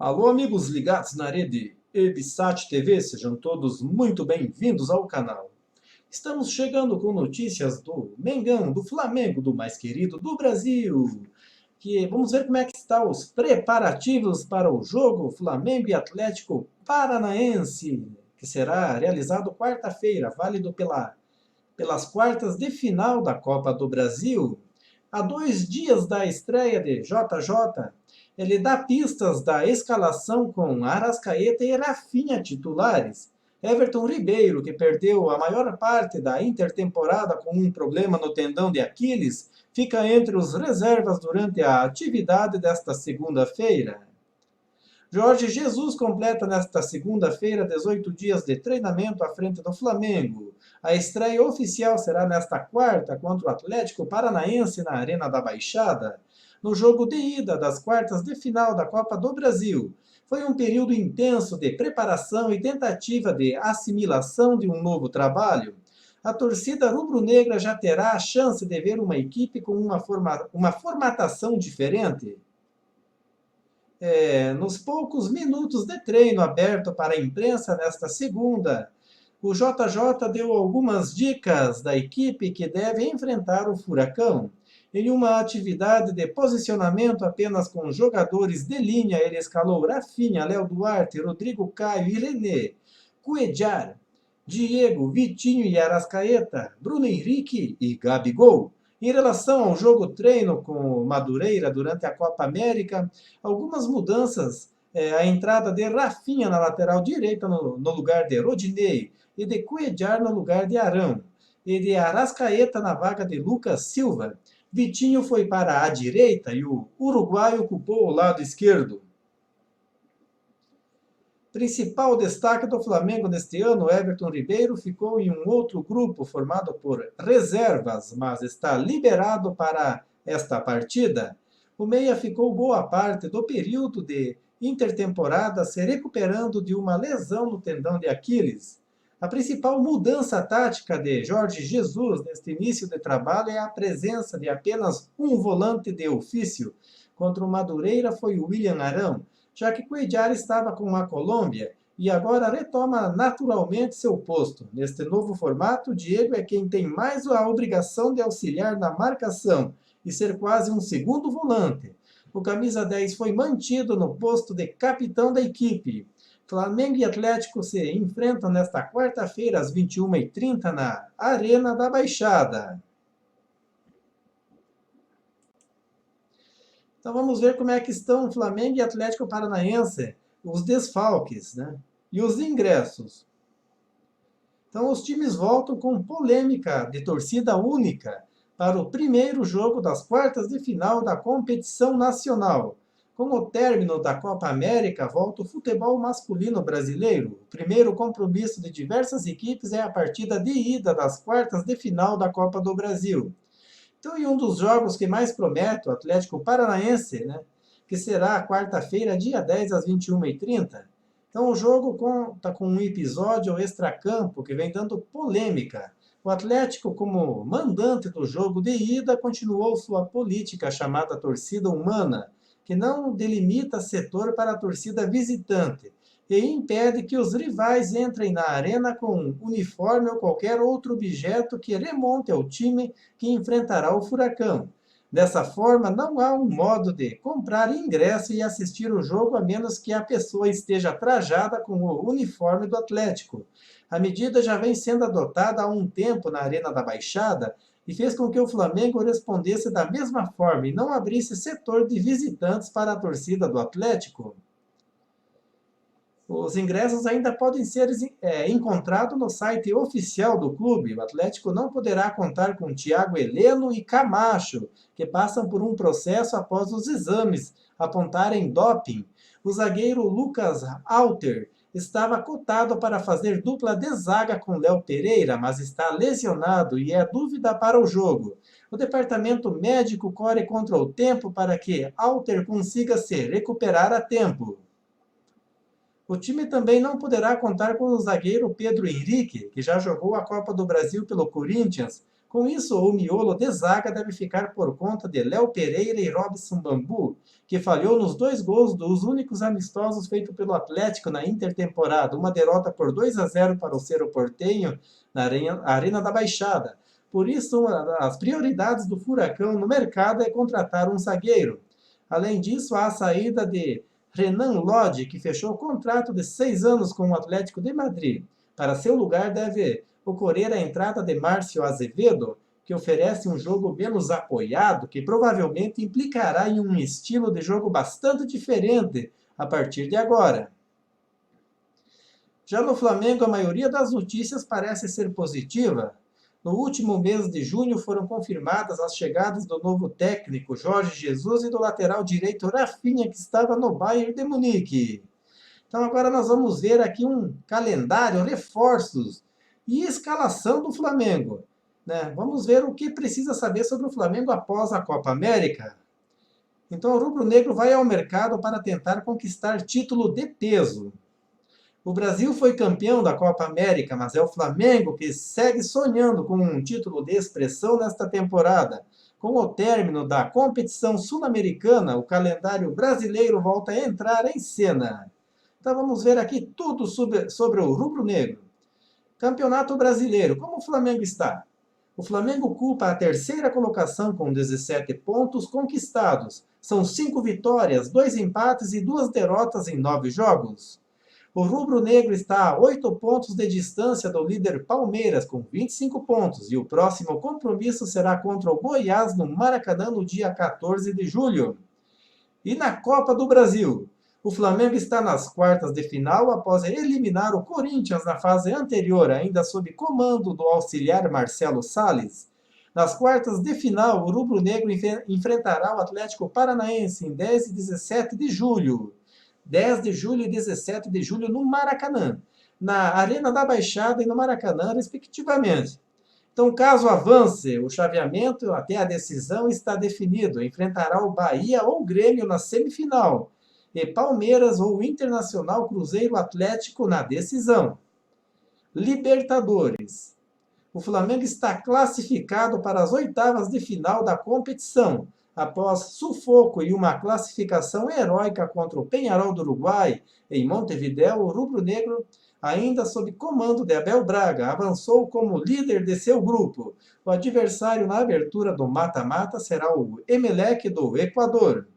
Alô, amigos ligados na rede Ebsat TV, sejam todos muito bem-vindos ao canal. Estamos chegando com notícias do Mengão, do Flamengo, do mais querido do Brasil. Vamos ver como é que estão os preparativos para o jogo Flamengo e Atlético Paranaense, que será realizado quarta-feira, válido pelas quartas de final da Copa do Brasil. Há 2 dias da estreia de JJ, ele dá pistas da escalação com Arrascaeta e Rafinha titulares. Everton Ribeiro, que perdeu a maior parte da intertemporada com um problema no tendão de Aquiles, fica entre os reservas durante a atividade desta segunda-feira. Jorge Jesus completa nesta segunda-feira 18 dias de treinamento à frente do Flamengo. A estreia oficial será nesta quarta contra o Atlético Paranaense na Arena da Baixada. No jogo de ida das quartas de final da Copa do Brasil, foi um período intenso de preparação e tentativa de assimilação de um novo trabalho. A torcida rubro-negra já terá a chance de ver uma equipe com uma formatação diferente. Nos poucos minutos de treino aberto para a imprensa nesta segunda, o JJ deu algumas dicas da equipe que deve enfrentar o Furacão. Em uma atividade de posicionamento apenas com jogadores de linha, ele escalou Rafinha, Léo Duarte, Rodrigo Caio e René, Cuéllar, Diego, Vitinho e Arrascaeta, Bruno Henrique e Gabigol. Em relação ao jogo treino com Madureira durante a Copa América, algumas mudanças, a entrada de Rafinha na lateral direita no lugar de Rodinei e de Cuéllar no lugar de Arão, e de Arrascaeta na vaga de Lucas Silva. Vitinho foi para a direita e o uruguaio ocupou o lado esquerdo. Principal destaque do Flamengo neste ano, Everton Ribeiro ficou em um outro grupo formado por reservas, mas está liberado para esta partida. O meia ficou boa parte do período de intertemporada se recuperando de uma lesão no tendão de Aquiles. A principal mudança tática de Jorge Jesus neste início de trabalho é a presença de apenas um volante de ofício. Contra o Madureira foi o William Arão, já que Cuéllar estava com a Colômbia e agora retoma naturalmente seu posto. Neste novo formato, Diego é quem tem mais a obrigação de auxiliar na marcação e ser quase um segundo volante. O camisa 10 foi mantido no posto de capitão da equipe. Flamengo e Atlético se enfrentam nesta quarta-feira às 21h30 na Arena da Baixada. Então vamos ver como é que estão Flamengo e Atlético Paranaense, os desfalques, né? E os ingressos. Então os times voltam com polêmica de torcida única para o primeiro jogo das quartas de final da competição nacional. Com o término da Copa América, volta o futebol masculino brasileiro. O primeiro compromisso de diversas equipes é a partida de ida das quartas de final da Copa do Brasil. Então, em um dos jogos que mais promete, o Atlético Paranaense, né, que será quarta-feira, dia 10, às 21h30. Então, o jogo conta com um episódio extracampo que vem dando polêmica. O Atlético, como mandante do jogo de ida, continuou sua política chamada torcida humana, que não delimita setor para a torcida visitante e impede que os rivais entrem na arena com uniforme ou qualquer outro objeto que remonte ao time que enfrentará o Furacão. Dessa forma, não há um modo de comprar ingresso e assistir o jogo a menos que a pessoa esteja trajada com o uniforme do Atlético. A medida já vem sendo adotada há um tempo na Arena da Baixada e fez com que o Flamengo respondesse da mesma forma e não abrisse setor de visitantes para a torcida do Atlético. Os ingressos ainda podem ser encontrados no site oficial do clube. O Atlético não poderá contar com Thiago Heleno e Camacho, que passam por um processo após os exames apontarem doping. O zagueiro Lucas Alter estava cotado para fazer dupla de zaga com Léo Pereira, mas está lesionado e é dúvida para o jogo. O departamento médico corre contra o tempo para que Alter consiga se recuperar a tempo. O time também não poderá contar com o zagueiro Pedro Henrique, que já jogou a Copa do Brasil pelo Corinthians, Com isso, o miolo de zaga deve ficar por conta de Léo Pereira e Robson Bambu, que falhou nos 2 gols dos únicos amistosos feitos pelo Atlético na intertemporada, uma derrota por 2-0 para o Cerro Porteño na Arena da Baixada. Por isso, uma das prioridades do Furacão no mercado é contratar um zagueiro. Além disso, há a saída de Renan Lodge, que fechou o contrato de 6 anos com o Atlético de Madrid. Para seu lugar deve ocorrer a entrada de Márcio Azevedo, que oferece um jogo menos apoiado, que provavelmente implicará em um estilo de jogo bastante diferente a partir de agora. Já no Flamengo, a maioria das notícias parece ser positiva. No último mês de junho foram confirmadas as chegadas do novo técnico Jorge Jesus e do lateral direito Rafinha, que estava no Bayern de Munique. Então agora nós vamos ver aqui um calendário, reforços e escalação do Flamengo. Né? Vamos ver o que precisa saber sobre o Flamengo após a Copa América. Então o rubro-negro vai ao mercado para tentar conquistar título de peso. O Brasil foi campeão da Copa América, mas é o Flamengo que segue sonhando com um título de expressão nesta temporada. Com o término da competição sul-americana, o calendário brasileiro volta a entrar em cena. Então vamos ver aqui tudo sobre o rubro-negro. Campeonato Brasileiro, como o Flamengo está? O Flamengo ocupa a terceira colocação com 17 pontos conquistados. São 5 vitórias, 2 empates e 2 derrotas em 9 jogos. O rubro-negro está a 8 pontos de distância do líder Palmeiras, com 25 pontos, e o próximo compromisso será contra o Goiás no Maracanã no dia 14 de julho. E na Copa do Brasil? O Flamengo está nas quartas de final após eliminar o Corinthians na fase anterior, ainda sob comando do auxiliar Marcelo Salles. Nas quartas de final, o rubro-negro enfrentará o Atlético Paranaense em 10 e 17 de julho. 10 de julho e 17 de julho no Maracanã, na Arena da Baixada e no Maracanã, respectivamente. Então, caso avance o chaveamento até a decisão, está definido. Enfrentará o Bahia ou o Grêmio na semifinal. E Palmeiras ou Internacional, Cruzeiro, Atlético na decisão. Libertadores. O Flamengo está classificado para as oitavas de final da competição. Após sufoco e uma classificação heróica contra o Peñarol do Uruguai em Montevidéu, o rubro-negro, ainda sob comando de Abel Braga, avançou como líder de seu grupo. O adversário na abertura do mata-mata será o Emelec do Equador.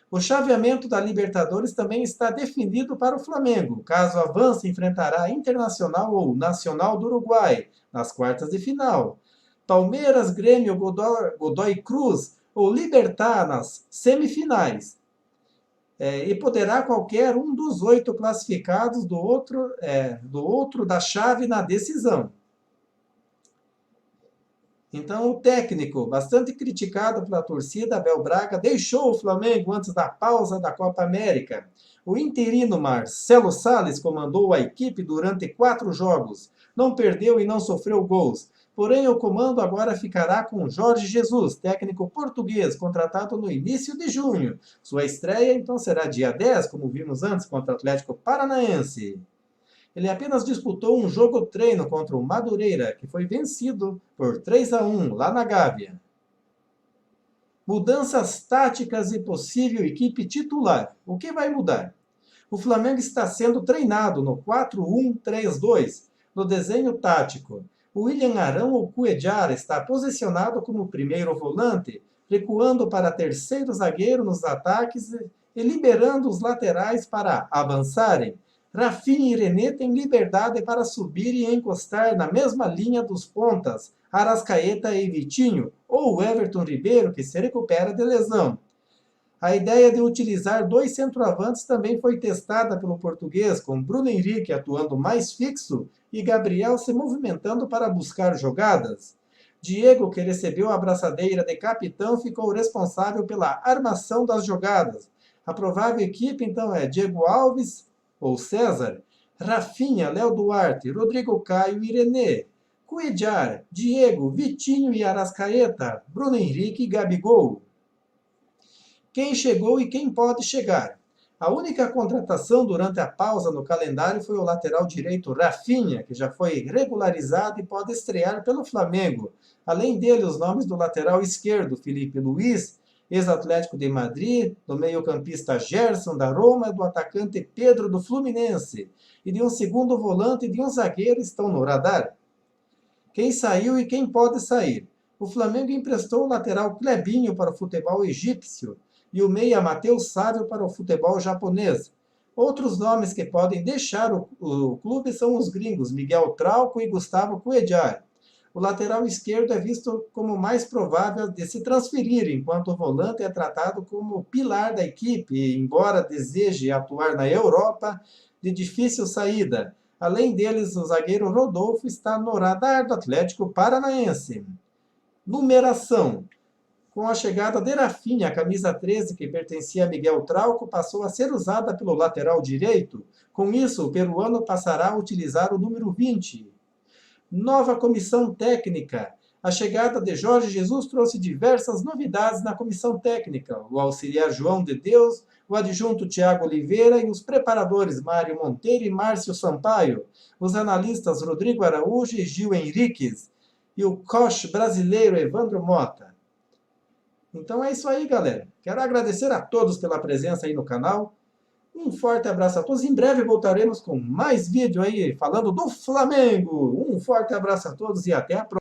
O chaveamento da Libertadores também está definido para o Flamengo. Caso avance, enfrentará Internacional ou Nacional do Uruguai nas quartas de final. Palmeiras, Grêmio, Godoy Cruz ou Libertad nas semifinais. E poderá qualquer um dos 8 classificados do outro da chave na decisão. Então, o técnico, bastante criticado pela torcida, Abel Braga, deixou o Flamengo antes da pausa da Copa América. O interino Marcelo Salles comandou a equipe durante 4 jogos. Não perdeu e não sofreu gols. Porém, o comando agora ficará com Jorge Jesus, técnico português, contratado no início de junho. Sua estreia, então, será dia 10, como vimos antes, contra o Atlético Paranaense. Ele apenas disputou um jogo-treino contra o Madureira, que foi vencido por 3-1 lá na Gávea. Mudanças táticas e possível equipe titular. O que vai mudar? O Flamengo está sendo treinado no 4-1-3-2, no desenho tático. O William Arão ou Cuéllar está posicionado como primeiro volante, recuando para terceiro zagueiro nos ataques e liberando os laterais para avançarem. Rafinha e René têm liberdade para subir e encostar na mesma linha dos pontas, Arrascaeta e Vitinho, ou Everton Ribeiro, que se recupera de lesão. A ideia de utilizar 2 centroavantes também foi testada pelo português, com Bruno Henrique atuando mais fixo e Gabriel se movimentando para buscar jogadas. Diego, que recebeu a abraçadeira de capitão, ficou responsável pela armação das jogadas. A provável equipe, então, é Diego Alves ou César, Rafinha, Léo Duarte, Rodrigo Caio e René, Cuéllar, Diego, Vitinho e Arrascaeta, Bruno Henrique e Gabigol. Quem chegou e quem pode chegar? A única contratação durante a pausa no calendário foi o lateral direito Rafinha, que já foi regularizado e pode estrear pelo Flamengo. Além dele, os nomes do lateral esquerdo, Felipe Luiz, ex-Atlético de Madrid, do meio-campista Gerson, da Roma, do atacante Pedro, do Fluminense, e de um segundo volante e de um zagueiro estão no radar. Quem saiu e quem pode sair? O Flamengo emprestou o lateral Clebinho para o futebol egípcio e o meia Matheus Sávio para o futebol japonês. Outros nomes que podem deixar o clube são os gringos Miguel Trauco e Gustavo Cuéllar. O lateral esquerdo é visto como mais provável de se transferir, enquanto o volante é tratado como pilar da equipe, embora deseje atuar na Europa, de difícil saída. Além deles, o zagueiro Rodolfo está no radar do Atlético Paranaense. Numeração. Com a chegada de Rafinha, a camisa 13, que pertencia a Miguel Trauco, passou a ser usada pelo lateral direito. Com isso, o peruano passará a utilizar o número 20. Nova comissão técnica. A chegada de Jorge Jesus trouxe diversas novidades na comissão técnica. O auxiliar João de Deus, o adjunto Thiago Oliveira e os preparadores Mário Monteiro e Márcio Sampaio. Os analistas Rodrigo Araújo e Gil Henriques. E o coach brasileiro Evandro Mota. Então é isso aí, galera. Quero agradecer a todos pela presença aí no canal. Um forte abraço a todos. Em breve voltaremos com mais vídeo aí falando do Flamengo. Um forte abraço a todos e até a próxima.